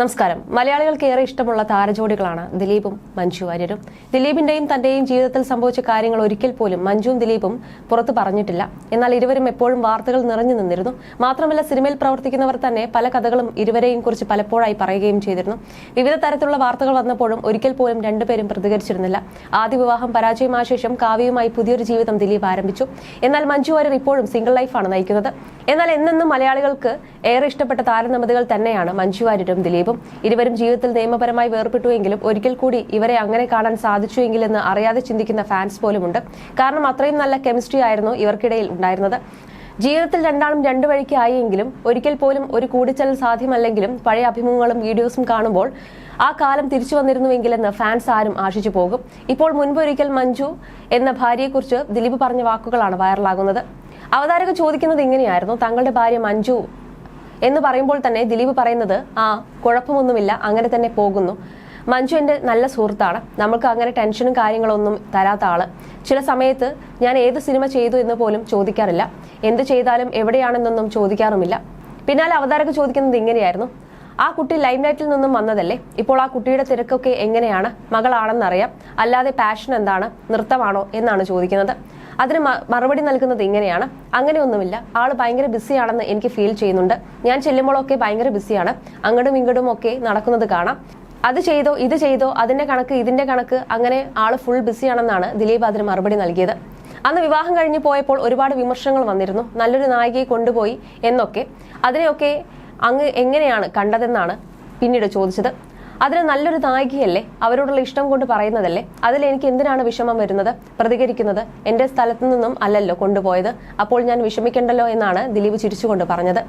നമസ്കാരം. മലയാളികൾക്ക് ഏറെ ഇഷ്ടമുള്ള താരജോഡികളാണ് ദിലീപും മഞ്ജു വാര്യരും. ദിലീപിന്റെയും തന്റെയും ജീവിതത്തിൽ സംഭവിച്ച കാര്യങ്ങൾ ഒരിക്കൽ പോലും മഞ്ജുവും ദിലീപും പുറത്തു പറഞ്ഞിട്ടില്ല. എന്നാൽ ഇരുവരും എപ്പോഴും വാർത്തകൾ നിറഞ്ഞു നിന്നിരുന്നു. മാത്രമല്ല, സിനിമയിൽ പ്രവർത്തിക്കുന്നവർ തന്നെ പല കഥകളും ഇരുവരെയും കുറിച്ച് പലപ്പോഴായി പറയുകയും ചെയ്തിരുന്നു. വിവിധ തരത്തിലുള്ള വാർത്തകൾ വന്നപ്പോഴും ഒരിക്കൽ പോലും രണ്ടുപേരും പ്രതികരിച്ചിരുന്നില്ല. ആദ്യ വിവാഹം പരാജയമായ ശേഷം കാവ്യയുമായി പുതിയൊരു ജീവിതം ദിലീപ് ആരംഭിച്ചു. എന്നാൽ മഞ്ജു വാര്യർ ഇപ്പോഴും സിംഗിൾ ലൈഫാണ് നയിക്കുന്നത്. എന്നാൽ എന്നെന്നും മലയാളികൾക്ക് ഏറെ ഇഷ്ടപ്പെട്ട താരനമ്പതികൾ തന്നെയാണ് മഞ്ജു വാര്യരും ദിലീപും. ഇരുവരും ജീവിതത്തിൽ നിയമപരമായി വേർപെട്ടുവെങ്കിലും ഒരിക്കൽ കൂടി ഇവരെ അങ്ങനെ കാണാൻ സാധിച്ചുവെങ്കിലെന്ന് അറിയാതെ ചിന്തിക്കുന്ന ഫാൻസ് പോലുമുണ്ട്. കാരണം അത്രയും നല്ല കെമിസ്ട്രി ആയിരുന്നു ഇവർക്കിടയിൽ ഉണ്ടായിരുന്നത്. ജീവിതത്തിൽ രണ്ടാളും രണ്ടു വഴിക്ക് ആയെങ്കിലും ഒരിക്കൽ പോലും ഒരു കൂടിച്ചേരൽ സാധ്യമല്ലെങ്കിലും പഴയ അഭിമുഖങ്ങളും വീഡിയോസും കാണുമ്പോൾ ആ കാലം തിരിച്ചു വന്നിരുന്നുവെങ്കിലെന്ന് ഫാൻസ് ആരും ആശിച്ചു പോകും. ഇപ്പോൾ മുൻപൊരിക്കൽ മഞ്ജു എന്ന ഭാര്യയെക്കുറിച്ച് ദിലീപ് പറഞ്ഞ വാക്കുകളാണ് വൈറലാകുന്നത്. അവതാരകർ ചോദിക്കുന്നത് ഇങ്ങനെയായിരുന്നു: തങ്ങളുടെ ഭാര്യ മഞ്ജു എന്ന് പറയുമ്പോൾ തന്നെ ദിലീപ് പറയുന്നത് കുഴപ്പമൊന്നുമില്ല, അങ്ങനെ തന്നെ പോകുന്നു. മഞ്ജു എൻ്റെ നല്ല സുഹൃത്താണ്. നമുക്ക് അങ്ങനെ ടെൻഷനും കാര്യങ്ങളൊന്നും തരാത്ത ആള്. ചില സമയത്ത് ഞാൻ ഏത് സിനിമ ചെയ്തു എന്ന് പോലും ചോദിക്കാറില്ല. എന്ത് ചെയ്താലും എവിടെയാണെന്നൊന്നും ചോദിക്കാറുമില്ല. പിന്നാലെ അവതാരകർ ചോദിക്കുന്നത് ഇങ്ങനെയായിരുന്നു: ആ കുട്ടി ലൈം ലൈറ്റിൽ നിന്നും വന്നതല്ലേ, ഇപ്പോൾ ആ കുട്ടിയുടെ തിരക്കൊക്കെ എങ്ങനെയാണ്? മകളാണെന്നറിയാം, അല്ലാതെ പാഷൻ എന്താണ്, നൃത്തമാണോ എന്നാണ് ചോദിക്കുന്നത്. അതിന് മറുപടി നൽകുന്നത് ഇങ്ങനെയാണ്: അങ്ങനെയൊന്നുമില്ല, ആള് ഭയങ്കര ബിസിയാണെന്ന് എനിക്ക് ഫീൽ ചെയ്യുന്നുണ്ട്. ഞാൻ ചെല്ലുമ്പോഴൊക്കെ ഭയങ്കര ബിസിയാണ്, അങ്ങോട്ടും ഇങ്ങോട്ടും ഒക്കെ നടക്കുന്നത് കാണാം. അത് ചെയ്തോ ഇത് ചെയ്തോ, അതിന്റെ കണക്ക് ഇതിന്റെ കണക്ക്, അങ്ങനെ ആള് ഫുൾ ബിസിയാണെന്നാണ് ദിലീപ് അതിന് മറുപടി നൽകിയത്. അന്ന് വിവാഹം കഴിഞ്ഞ് പോയപ്പോൾ ഒരുപാട് വിമർശനങ്ങൾ വന്നിരുന്നു. നല്ലൊരു നായികയെ കൊണ്ടുപോയി എന്നൊക്കെ. അതിനെയൊക്കെ അങ്ങ് എങ്ങനെയാണ് കണ്ടതെന്നാണ് പിന്നീട് ചോദിച്ചത്. അതിന് നല്ലൊരു നായികയല്ലേ, അവരോടുള്ള ഇഷ്ടം കൊണ്ട് പറയുന്നതല്ലേ, അതിൽ എനിക്ക് എന്തിനാണ് വിഷമം വരുന്നത്? പ്രതികരിക്കുന്നത് എന്റെ സ്ഥലത്തു നിന്നും അല്ലല്ലോ കൊണ്ടുപോയത്, അപ്പോൾ ഞാൻ വിഷമിക്കണ്ടല്ലോ എന്നാണ് ദിലീപ് ചിരിച്ചുകൊണ്ട് പറഞ്ഞത്.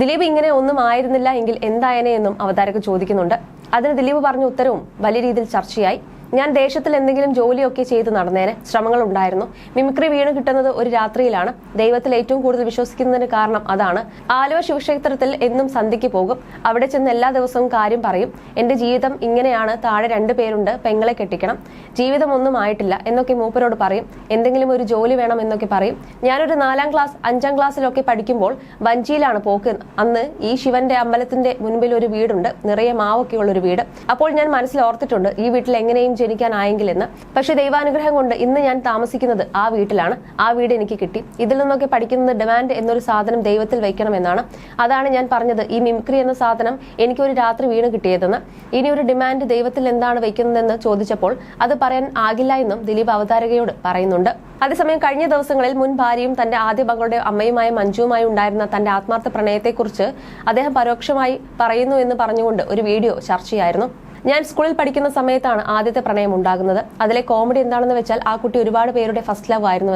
ദിലീപ് ഇങ്ങനെ ഒന്നും ആയിരുന്നില്ല എങ്കിൽ എന്തായനെ എന്നും അവതാരകർ ചോദിക്കുന്നുണ്ട്. അതിന് ദിലീപ് പറഞ്ഞ ഉത്തരവും വലിയ രീതിയിൽ ചർച്ചയായി. ഞാൻ ദേശത്തിൽ എന്തെങ്കിലും ജോലിയൊക്കെ ചെയ്ത് നടന്നേനെ. ശ്രമങ്ങൾ ഉണ്ടായിരുന്നു. മിമിക്രി വീണ് കിട്ടുന്നത് ഒരു രാത്രിയിലാണ്. ദൈവത്തിൽ ഏറ്റവും കൂടുതൽ വിശ്വസിക്കുന്നതിന് കാരണം അതാണ്. ആലുവ ശിവക്ഷേത്രത്തിൽ എന്നും സന്ധ്യയ്ക്ക് പോകും. അവിടെ ചെന്ന് എല്ലാ ദിവസവും കാര്യം പറയും. എന്റെ ജീവിതം ഇങ്ങനെയാണ്, താഴെ 2 പേരുണ്ട്, പെങ്ങളെ കെട്ടിക്കണം, ജീവിതം ഒന്നും ആയിട്ടില്ല എന്നൊക്കെ മൂപ്പരോട് പറയും. എന്തെങ്കിലും ഒരു ജോലി വേണം എന്നൊക്കെ പറയും. ഞാനൊരു 4ാം ക്ലാസ് 5ാം ക്ലാസ്സിലൊക്കെ പഠിക്കുമ്പോൾ വഞ്ചിയിലാണ് പോക്ക്. അന്ന് ഈ ശിവന്റെ അമ്പലത്തിന്റെ മുൻപിൽ ഒരു വീടുണ്ട്, നിറയെ മാവൊക്കെ ഉള്ളൊരു വീട്. അപ്പോൾ ഞാൻ മനസ്സിൽ ഓർത്തിട്ടുണ്ട് ഈ വീട്ടിൽ എങ്ങനെയും ജനിക്കാനായെങ്കിലെന്ന്. പക്ഷെ ദൈവാനുഗ്രഹം കൊണ്ട് ഇന്ന് ഞാൻ താമസിക്കുന്നത് ആ വീട്ടിലാണ്. ആ വീട് എനിക്ക് കിട്ടി. ഇതിൽ നിന്നൊക്കെ പഠിക്കുന്നത് ഡിമാൻഡ് എന്നൊരു സാധനം ദൈവത്തിൽ വയ്ക്കണമെന്നാണ്. അതാണ് ഞാൻ പറഞ്ഞത്, ഈ മിമിക്രി എന്ന സാധനം എനിക്കൊരു രാത്രി വീണ് കിട്ടിയതെന്ന്. ഇനി ഒരു ഡിമാൻഡ് ദൈവത്തിൽ എന്താണ് വയ്ക്കുന്നതെന്ന് ചോദിച്ചപ്പോൾ അത് പറയാൻ ആകില്ല എന്നും ദിലീപ് അവതാരകയോട് പറയുന്നുണ്ട്. അതേസമയം കഴിഞ്ഞ ദിവസങ്ങളിൽ മുൻ ഭാര്യയും തന്റെ ആദ്യ മകളുടെ അമ്മയുമായ മഞ്ജുവുമായി ഉണ്ടായിരുന്ന തന്റെ ആത്മാർത്ഥ പ്രണയത്തെക്കുറിച്ച് അദ്ദേഹം പരോക്ഷമായി പറയുന്നു എന്ന് പറഞ്ഞുകൊണ്ട് ഒരു വീഡിയോ ചർച്ചയായിരുന്നു. ഞാൻ സ്കൂളിൽ പഠിക്കുന്ന സമയത്താണ് ആദ്യത്തെ പ്രണയം ഉണ്ടാകുന്നത്. അതിലെ കോമഡി എന്താണെന്ന് വെച്ചാൽ ആ കുട്ടി ഒരുപാട് പേരുടെ ഫസ്റ്റ് ലവ് ആയിരുന്നു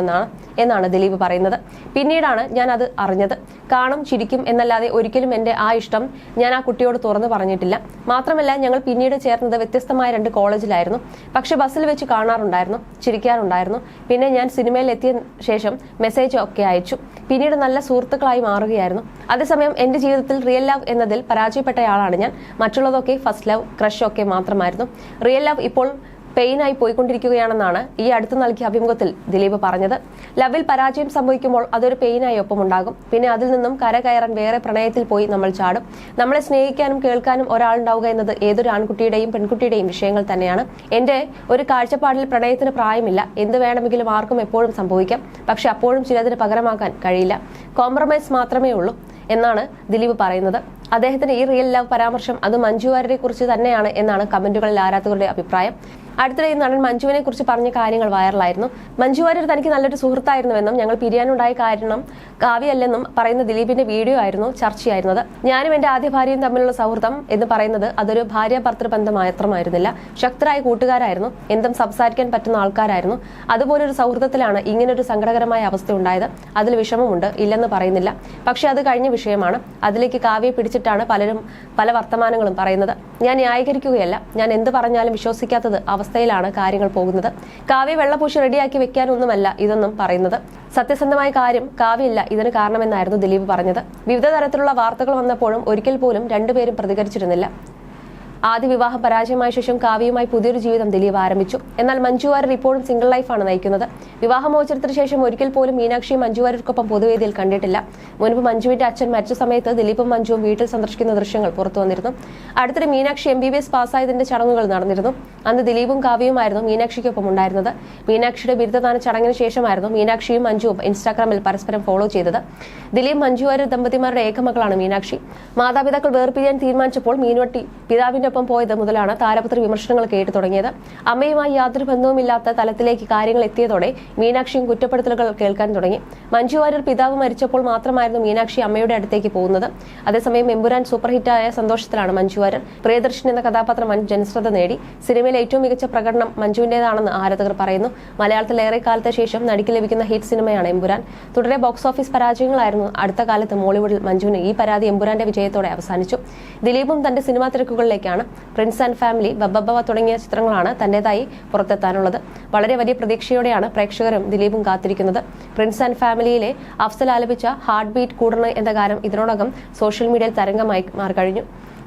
എന്നാണ് ദിലീപ് പറയുന്നത്. പിന്നീടാണ് ഞാൻ അത് അറിഞ്ഞത്. കാണും ചിരിക്കും എന്നല്ലാതെ ഒരിക്കലും എന്റെ ആ ഇഷ്ടം ഞാൻ ആ കുട്ടിയോട് തുറന്നു പറഞ്ഞിട്ടില്ല. മാത്രമല്ല, ഞങ്ങൾ പിന്നീട് ചേർന്നത് വ്യത്യസ്തമായ 2 കോളേജിലായിരുന്നു. പക്ഷെ ബസ്സിൽ വെച്ച് കാണാറുണ്ടായിരുന്നു, ചിരിക്കാറുണ്ടായിരുന്നു. പിന്നെ ഞാൻ സിനിമയിൽ എത്തിയ ശേഷം മെസ്സേജ് ഒക്കെ അയച്ചു. പിന്നീട് നല്ല സുഹൃത്തുക്കളായി മാറുകയായിരുന്നു. അതേസമയം എന്റെ ജീവിതത്തിൽ റിയൽ ലവ് എന്നതിൽ പരാജയപ്പെട്ടയാളാണ് ഞാൻ. മറ്റുള്ളതൊക്കെ ഫസ്റ്റ് ലവ്, ക്രഷ് ഒക്കെ മാത്രമായിരുന്നു. റിയൽ ലവ് ഇപ്പോൾ പെയിനായി പോയിക്കൊണ്ടിരിക്കുകയാണെന്നാണ് ഈ അടുത്ത് നൽകിയ അഭിമുഖത്തിൽ ദിലീപ് പറഞ്ഞത്. ലവിൽ പരാജയം സംഭവിക്കുമ്പോൾ അതൊരു പെയിനായി ഒപ്പമുണ്ടാകും. പിന്നെ അതിൽ നിന്നും കരകയറാൻ വേറെ പ്രണയത്തിൽ പോയി നമ്മൾ ചാടും. നമ്മളെ സ്നേഹിക്കാനും കേൾക്കാനും ഒരാളുണ്ടാവുക എന്നത് ഏതൊരു ആൺകുട്ടിയുടെയും പെൺകുട്ടിയുടെയും വിഷയങ്ങൾ തന്നെയാണ്. എന്റെ ഒരു കാഴ്ചപ്പാടിൽ പ്രണയത്തിന് പ്രായമില്ല. എന്ത് വേണമെങ്കിലും ആർക്കും എപ്പോഴും സംഭവിക്കാം. പക്ഷെ അപ്പോഴും ചിലതിന് പകരമാക്കാൻ കഴിയില്ല. കോംപ്രമൈസ് മാത്രമേ ഉള്ളൂ എന്നാണ് ദിലീപ് പറയുന്നത്. അദ്ദേഹത്തിന്റെ ഈ റിയൽ ലവ് പരാമർശം അത് മഞ്ജു വാര്യരെ കുറിച്ച് തന്നെയാണ് എന്നാണ് കമന്റുകളിൽ ആരാധകരുടെ അഭിപ്രായം. അടുത്തിടെ ഈ നടൻ മഞ്ജുവിനെ കുറിച്ച് പറഞ്ഞ കാര്യങ്ങൾ വൈറലായിരുന്നു. മഞ്ജു വാര്യർ തനിക്ക് നല്ലൊരു സുഹൃത്തായിരുന്നുവെന്നും ഞങ്ങൾ പിരിയാനുണ്ടായ കാരണം കാവ്യല്ലെന്നും പറയുന്ന ദിലീപിന്റെ വീഡിയോ ആയിരുന്നു ചർച്ചയായിരുന്നത്. ഞാനും എന്റെ ആദ്യ ഭാര്യയും തമ്മിലുള്ള സൗഹൃദം എന്ന് പറയുന്നത് അതൊരു ഭാര്യ ഭർത്തൃബന്ധം മാത്രമായിരുന്നില്ല. ശക്തരായ കൂട്ടുകാരായിരുന്നു, എന്തും സംസാരിക്കാൻ പറ്റുന്ന ആൾക്കാരായിരുന്നു. അതുപോലൊരു സൗഹൃദത്തിലാണ് ഇങ്ങനൊരു സങ്കടകരമായ അവസ്ഥ ഉണ്ടായത്. അതിൽ വിഷമമുണ്ട്, ഇല്ലെന്ന് പറയുന്നില്ല. പക്ഷെ അത് കഴിഞ്ഞ വിഷയമാണ്. അതിലേക്ക് കാവ്യയെ പിടിച്ചിട്ടാണ് പലരും പല വർത്തമാനങ്ങളും പറയുന്നത്. ഞാൻ ന്യായീകരിക്കുകയല്ല. ഞാൻ എന്ത് പറഞ്ഞാലും വിശ്വസിക്കാത്തത് അവസ്ഥയിലാണ് കാര്യങ്ങൾ പോകുന്നത്. കാവ്യ വെള്ളപൂശി റെഡിയാക്കി വെക്കാനൊന്നുമല്ല ഇതൊന്നും പറയുന്നത്. സത്യസന്ധമായ കാര്യം കാവ്യല്ല ഇതിന് കാരണമെന്നായിരുന്നു ദിലീപ് പറഞ്ഞത്. വിവിധ തരത്തിലുള്ള വാർത്തകൾ വന്നപ്പോഴും ഒരിക്കൽ പോലും 2 പേരും പ്രതികരിച്ചിരുന്നില്ല. ആദ്യ വിവാഹം പരാജയമായ ശേഷം കാവ്യയുമായി പുതിയൊരു ജീവിതം ദിലീപ് ആരംഭിച്ചു. എന്നാൽ മഞ്ജു വാര്യർ ഇപ്പോഴും സിംഗിൾ ലൈഫാണ് നയിക്കുന്നത്. വിവാഹമോചനത്തിന് ശേഷം ഒരിക്കൽ പോലും മീനാക്ഷിയെ മഞ്ജു വാര്യർക്കൊപ്പം പൊതുവേദിയിൽ കണ്ടിട്ടില്ല. മുൻപ് മഞ്ജുവിന്റെ അച്ഛൻ മരിച്ച സമയത്ത് ദിലീപും മഞ്ജുവും വീട്ടിൽ സന്ദർശിക്കുന്ന ദൃശ്യങ്ങൾ പുറത്തു വന്നിരുന്നു. അടുത്തിടെ മീനാക്ഷി MBBS പാസ്സായതിന്റെ ചടങ്ങുകൾ നടന്നിരുന്നു. അന്ന് ദിലീപും കാവ്യയുമായിരുന്നു മീനാക്ഷിക്കൊപ്പം ഉണ്ടായിരുന്നത്. മീനാക്ഷിയുടെ ബിരുദദാന ചടങ്ങിന് ശേഷമായിരുന്നു മീനാക്ഷിയും മഞ്ജുവും ഇൻസ്റ്റാഗ്രാമിൽ പരസ്പരം ഫോളോ ചെയ്തത്. ദിലീപ് മഞ്ജു വാര്യർ ദമ്പതിമാരുടെ ഏകമകളാണ് മീനാക്ഷി. മാതാപിതാക്കൾ വേർപിരിയാൻ തീരുമാനിച്ചപ്പോൾ മീൻവട്ടി പിതാവിന്റെ ഒപ്പം പോയത് മുതലാണ് താരപുത്രി വിമർശനങ്ങൾ കേട്ടു തുടങ്ങിയത്. അമ്മയുമായി യാതൊരു ബന്ധവുമില്ലാത്ത തലത്തിലേക്ക് കാര്യങ്ങൾ എത്തിയതോടെ മീനാക്ഷിയും കുറ്റപ്പെടുത്തലുകൾ കേൾക്കാൻ തുടങ്ങി. മഞ്ജു വാര്യർ പിതാവ് മരിച്ചപ്പോൾ മാത്രമായിരുന്നു മീനാക്ഷി അമ്മയുടെ അടുത്തേക്ക് പോകുന്നത്. അതേസമയം എമ്പുരാൻ സൂപ്പർ ഹിറ്റായ സന്തോഷത്തിലാണ് മഞ്ജു വാര്യർ. പ്രിയദർശൻ എന്ന കഥാപാത്രം വൻ ജനശ്രദ്ധ നേടി. സിനിമയിലെ ഏറ്റവും മികച്ച പ്രകടനം മഞ്ജുവിന്റേതാണെന്ന് ആരാധകർ പറയുന്നു. മലയാളത്തിൽ ഏറെ കാലത്തെ ശേഷം നടിക്ക് ലഭിക്കുന്ന ഹിറ്റ് സിനിമയാണ് എമ്പുരാൻ. തുടരെ ബോക്സ് ഓഫീസ് പരാജയങ്ങളായിരുന്നു അടുത്ത കാലത്ത് മോളിവുഡിൽ മഞ്ജുവിന്. ഈ പരാതി എമ്പുരാന്റെ വിജയത്തോടെ അവസാനിച്ചു. ദിലീപും തന്റെ cinema തിരക്കുകളിലേക്കാണ്. Prince and family, Bha Bha Ba തുടങ്ങിയ ചിത്രങ്ങളാണ് തന്റേതായി പുറത്തെത്താനുള്ളത്. വളരെ വലിയ പ്രതീക്ഷയോടെയാണ് പ്രേക്ഷകരും ദിലീപും കാത്തിരിക്കുന്നത്. പ്രിൻസ് ആൻഡ് ഫാമിലിയിലെ അഫ്സൽ ആലപിച്ച ഹാർട്ട് ബീറ്റ് കൂടണ എന്ന ഗാനം ഇതിനോടകം സോഷ്യൽ മീഡിയയിൽ തരംഗമായി മാറിക്കഴിഞ്ഞു.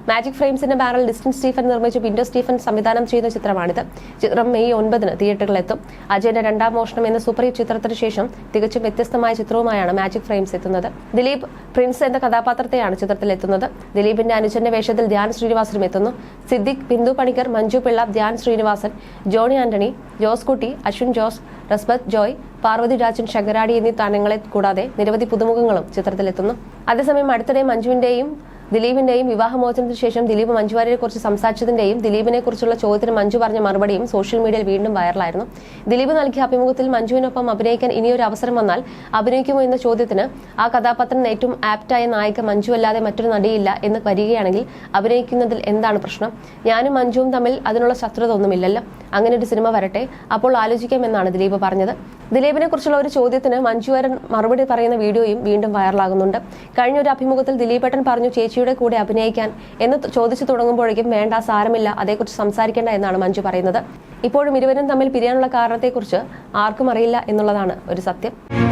മാജിക് ഫ്രെയിംസിന്റെ ബാനറിൽ ഡിസ്റ്റിൻ സ്റ്റീഫൻ നിർമ്മിച്ച് പിന്റോ സ്റ്റീഫൻ സംവിധാനം ചെയ്യുന്ന ചിത്രമാണിത്. ചിത്രം മെയ് 9 തിയേറ്ററുകളിലെത്തും. അജയന്റെ രണ്ടാം മോഷണം എന്ന സൂപ്പർ ഹിറ്റ് ചിത്രത്തിന് ശേഷം തികച്ചും വ്യത്യസ്തമായ ചിത്രവുമായാണ് മാജിക് ഫ്രെയിംസ് എത്തുന്നത്. ദിലീപ് പ്രിൻസ് എന്ന കഥാപാത്രത്തെയാണ് ചിത്രത്തിലെത്തുന്നത്. ദിലീപിന്റെ അനുജന്റെ വേഷത്തിൽ ധ്യാൻ ശ്രീനിവാസനും എത്തുന്നു. സിദ്ദിഖ്, ബിന്ദു പണിക്കർ, മഞ്ജു പിള്ള, ധ്യാൻ ശ്രീനിവാസൻ, ജോണി ആന്റണി, ജോസ് കുട്ടി, അശ്വിൻ ജോസ്, റസ്ബത്ത് ജോയ്, പാർവതി രാജൻ, ശങ്കരാടി എന്നീ താരങ്ങളെ കൂടാതെ നിരവധി പുതുമുഖങ്ങളും ചിത്രത്തിലെത്തുന്നു. അതേസമയം അടുത്തിടെ മഞ്ജുവിന്റെയും ദിലീപിന്റെയും വിവാഹമോചനത്തിന് ശേഷം ദിലീപ് മഞ്ജു വാര്യരെ കുറിച്ച് സംസാരിച്ചതിന്റെയും ദിലീപിനെ കുറിച്ചുള്ള ചോദ്യത്തിന് മഞ്ജു പറഞ്ഞ മറുപടിയും സോഷ്യൽ മീഡിയയിൽ വീണ്ടും വൈറലായിരുന്നു. ദിലീപ് നൽകിയ അഭിമുഖത്തിൽ മഞ്ജുവിനൊപ്പം അഭിനയിക്കാൻ ഇനിയൊരു അവസരം വന്നാൽ അഭിനയിക്കുമോ എന്ന ചോദ്യത്തിന് ആ കഥാപാത്രത്തിന് ഏറ്റവും ആപ്റ്റായ നായിക മഞ്ജു അല്ലാതെ മറ്റൊരു നടിയില്ല എന്ന് വരികയാണെങ്കിൽ അഭിനയിക്കുന്നതിൽ എന്താണ് പ്രശ്നം? ഞാനും മഞ്ജുവും തമ്മിൽ അതിനുള്ള ശത്രുത ഒന്നുമില്ലല്ലോ. അങ്ങനെ ഒരു സിനിമ വരട്ടെ, അപ്പോൾ ആലോചിക്കാമെന്നാണ് ദിലീപ് പറഞ്ഞത്. ദിലീപിനെ കുറിച്ചുള്ള ഒരു ചോദ്യത്തിന് മഞ്ജു വാര്യർ മറുപടി പറയുന്ന വീഡിയോയും വീണ്ടും വൈറലാകുന്നുണ്ട്. കഴിഞ്ഞ ഒരു അഭിമുഖത്തിൽ ദിലീപേട്ടൻ പറഞ്ഞു ചേച്ചിയുടെ കൂടെ അഭിനയിക്കാൻ എന്ന് ചോദിച്ചു തുടങ്ങുമ്പോഴേക്കും വേണ്ട, സാരമില്ല, അതേക്കുറിച്ച് സംസാരിക്കേണ്ട എന്നാണ് മഞ്ജു പറയുന്നത്. ഇപ്പോഴും ഇരുവരും തമ്മിൽ പിരിയാനുള്ള കാരണത്തെക്കുറിച്ച് ആർക്കും അറിയില്ല എന്നുള്ളതാണ് ഒരു സത്യം.